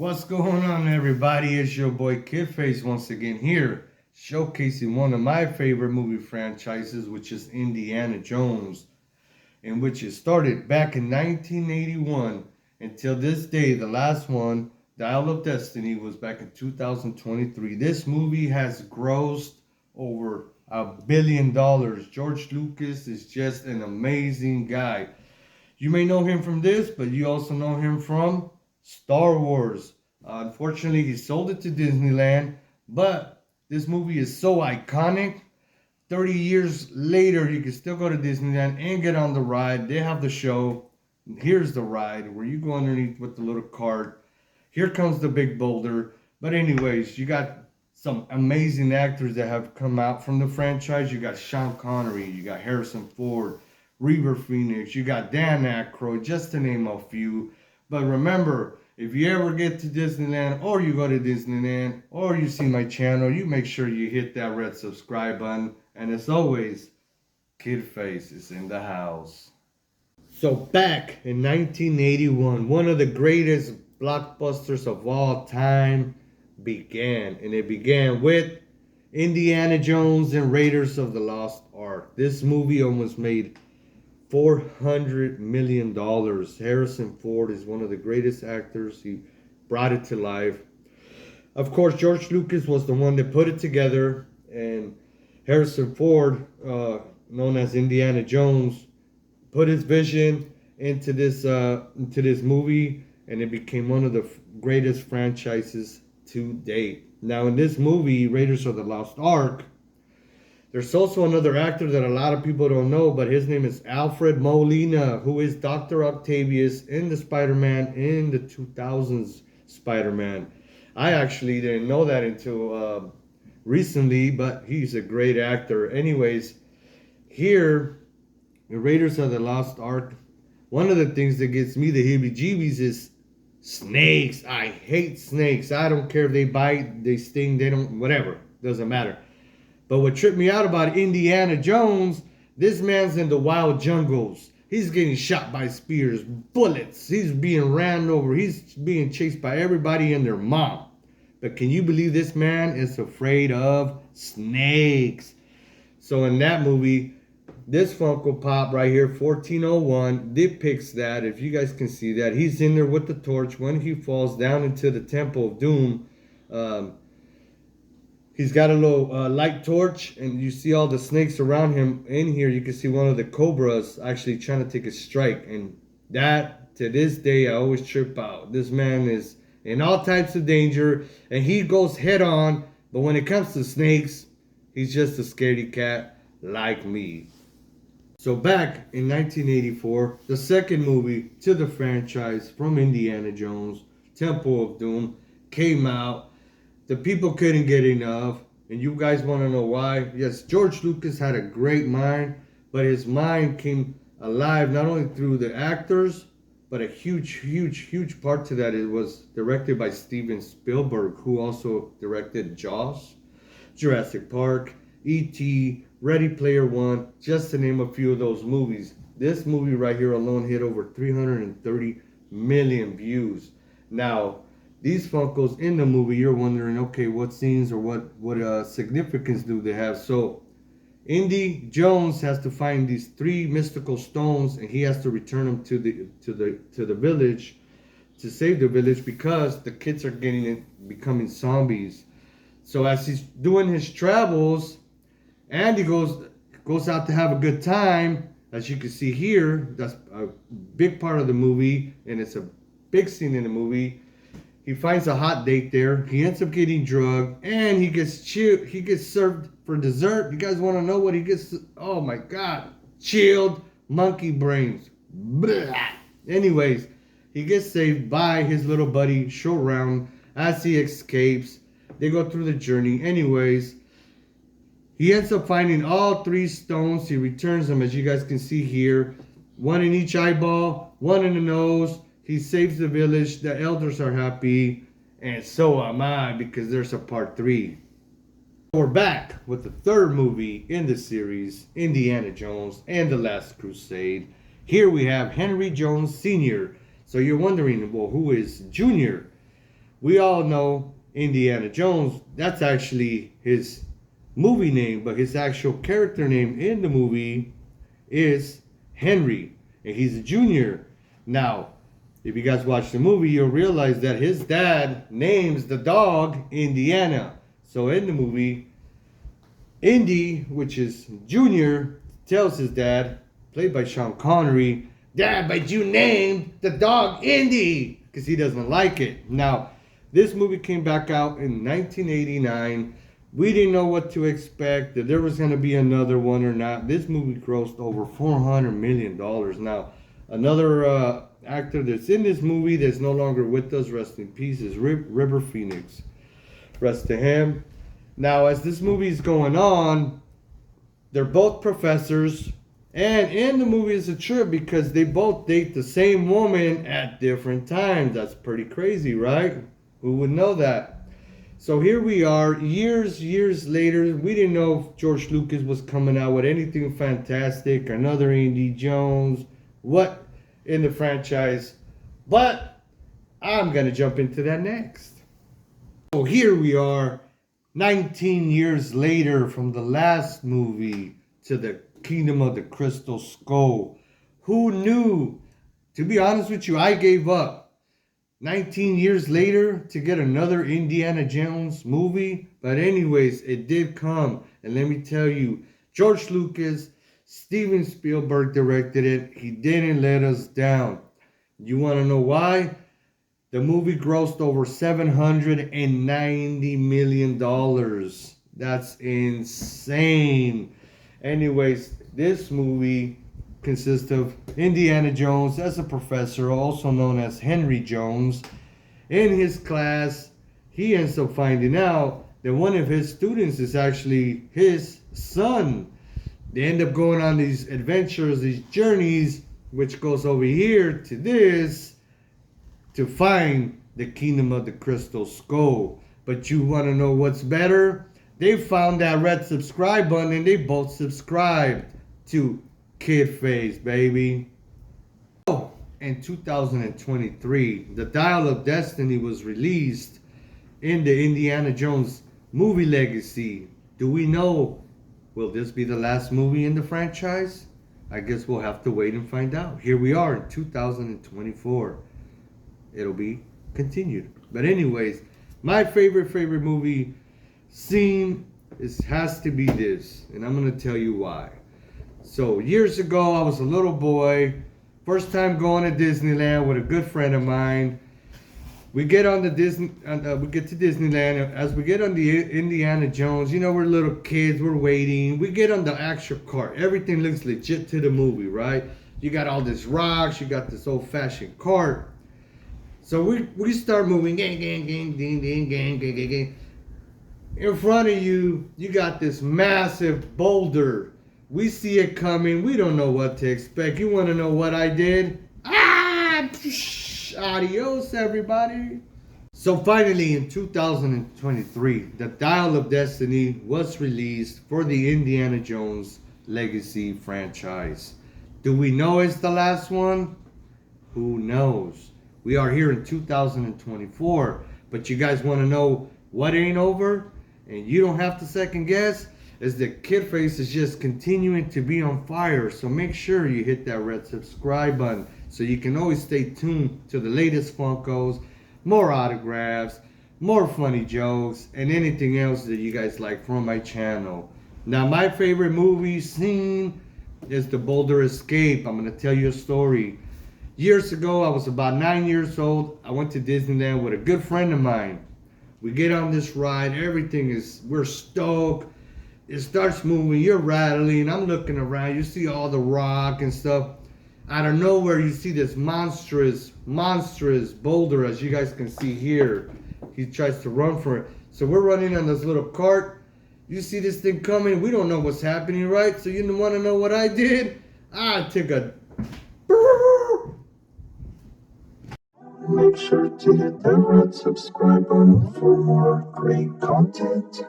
What's going on, everybody? It's your boy KiDface once again here, showcasing one of my favorite movie franchises, which is Indiana Jones, in which it started back in 1981 until this day. The last one, Dial of Destiny, was back in 2023. This movie has grossed over $1 billion. George Lucas is just an amazing guy. You may know him from this, but you also know him from Star Wars. Unfortunately, he sold it to Disneyland, but this movie is so iconic. 30 years later, you can still go to Disneyland and get on the ride. They have the show. Here's the ride where you go underneath with the little cart. Here comes the big boulder. But anyways, you got some amazing actors that have come out from the franchise. You got Sean Connery, you got Harrison Ford, River Phoenix, you got Dan Aykroyd, just to name a few. But remember, if you ever get to Disneyland, or you go to Disneyland, or you see my channel, you make sure you hit that red subscribe button. And as always, KiDface is in the house. So back in 1981, one of the greatest blockbusters of all time began. And it began with Indiana Jones and Raiders of the Lost Ark. This movie almost made $400 million. Harrison Ford is one of the greatest actors. He brought it to life. Of course, George Lucas was the one that put it together, and Harrison Ford, known as Indiana Jones, put his vision into this movie, and it became one of the greatest franchises to date. Now, in this movie, Raiders of the Lost Ark, there's also another actor that a lot of people don't know, but his name is Alfred Molina, who is Dr. Octavius in the Spider-Man, in the 2000s Spider-Man. I actually didn't know that until recently, but he's a great actor. Anyways, here, the Raiders of the Lost Ark, one of the things that gets me the heebie-jeebies is snakes. I hate snakes. I don't care if they bite, they sting, they don't, whatever. Doesn't matter. But what tripped me out about Indiana Jones, this man's in the wild jungles. He's getting shot by spears, bullets. He's being ran over. He's being chased by everybody and their mom. But can you believe this man is afraid of snakes? So in that movie, this Funko Pop right here, 1401, depicts that. If you guys can see that, he's in there with the torch when he falls down into the Temple of Doom. He's got a little light torch, and you see all the snakes around him. In here, you can see one of the cobras actually trying to take a strike. And that, to this day, I always trip out. This man is in all types of danger, and he goes head on. But when it comes to snakes, he's just a scaredy cat like me. So back in 1984, the second movie to the franchise from Indiana Jones, Temple of Doom, came out. The people couldn't get enough, and you guys want to know why? Yes, George Lucas had a great mind, but his mind came alive not only through the actors, but a huge part to that. It was directed by Steven Spielberg, who also directed Jaws, Jurassic Park, E.T., Ready Player One, just to name a few of those movies. This movie right here alone hit over 330 million views. Now, these Funkos in the movie, you're wondering, okay, what scenes or what significance do they have? So, Indy Jones has to find these 3 mystical stones, and he has to return them to the village to save the village, because the kids are becoming zombies. So as he's doing his travels, Andy goes out to have a good time. As you can see here, that's a big part of the movie, and it's a big scene in the movie. He finds a hot date there. He ends up getting drugged, and he gets served for dessert. You guys want to know what he gets? Oh my God. Chilled monkey brains. Blah. Anyways, he gets saved by his little buddy, Showround, as he escapes. They go through the journey. Anyways, he ends up finding all 3 stones. He returns them, as you guys can see here. 1 in each eyeball, 1 in the nose. He saves the village, the elders are happy, and so am I, because there's a part 3. We're back with the third movie in the series, Indiana Jones and the Last Crusade. Here we have Henry Jones Sr. So you're wondering, well, who is Junior? We all know Indiana Jones. That's actually his movie name, but his actual character name in the movie is Henry, and he's a junior. Now, if you guys watch the movie, you'll realize that his dad names the dog Indiana. So in the movie, Indy, which is Junior, tells his dad, played by Sean Connery, "Dad, but you named the dog Indy," because he doesn't like it. Now, this movie came back out in 1989. We didn't know what to expect, that there was going to be another one or not. This movie grossed over $400 million. Now, another actor that's in this movie that's no longer with us, rest in peace, is River Phoenix. Rest to him. Now, as this movie is going on, they're both professors. And in the movie is a trip because they both date the same woman at different times. That's pretty crazy, right? Who would know that? So here we are, years later. We didn't know if George Lucas was coming out with anything fantastic, another Indy Jones, what in the franchise. But I'm going to jump into that next. So here we are, 19 years later from the last movie to the Kingdom of the Crystal Skull. Who knew? To be honest with you, I gave up. 19 years later to get another Indiana Jones movie. But anyways, it did come. And let me tell you, George Lucas, Steven Spielberg directed it. He didn't let us down. You want to know why? The movie grossed over $790 million. That's insane. Anyways, this movie consists of Indiana Jones as a professor, also known as Henry Jones. In his class, he ends up finding out that one of his students is actually his son. They end up going on these adventures, these journeys, which goes over here to this, to find the Kingdom of the Crystal Skull. But you want to know what's better? They found that red subscribe button and they both subscribed to KiDface, baby. Oh, in 2023, The Dial of Destiny was released in the Indiana Jones movie legacy. Do we know, will this be the last movie in the franchise? I guess we'll have to wait and find out. Here we are in 2024. It'll be continued. But anyways, my favorite movie scene has to be this, and I'm gonna tell you why. So years ago, I was a little boy, first time going to Disneyland with a good friend of mine. We get on the we get to Disneyland. As we get on the Indiana Jones, you know, we're little kids, we're waiting. We get on the actual cart. Everything looks legit to the movie, right? You got all this rocks, you got this old-fashioned cart. So we start moving, gang. In front of you, you got this massive boulder. We see it coming. We don't know what to expect. You want to know what I did? Adios, everybody. So finally, in 2023, The Dial of Destiny was released for the Indiana Jones Legacy franchise. Do we know it's the last one? Who knows? We are here in 2024, but you guys want to know what ain't over? And you don't have to second guess, is that KiDface is just continuing to be on fire. So make sure you hit that red subscribe button so you can always stay tuned to the latest Funkos, more autographs, more funny jokes, and anything else that you guys like from my channel. Now, my favorite movie scene is the Boulder Escape. I'm going to tell you a story. Years ago, I was about 9 years old. I went to Disneyland with a good friend of mine. We get on this ride. We're stoked. It starts moving. You're rattling. I'm looking around. You see all the rock and stuff. Out of nowhere, you see this monstrous boulder, as you guys can see here. He tries to run for it. So we're running on this little cart. You see this thing coming. We don't know what's happening, right? So you want to know what I did? I took a... Make sure to hit the red subscribe button for more great content.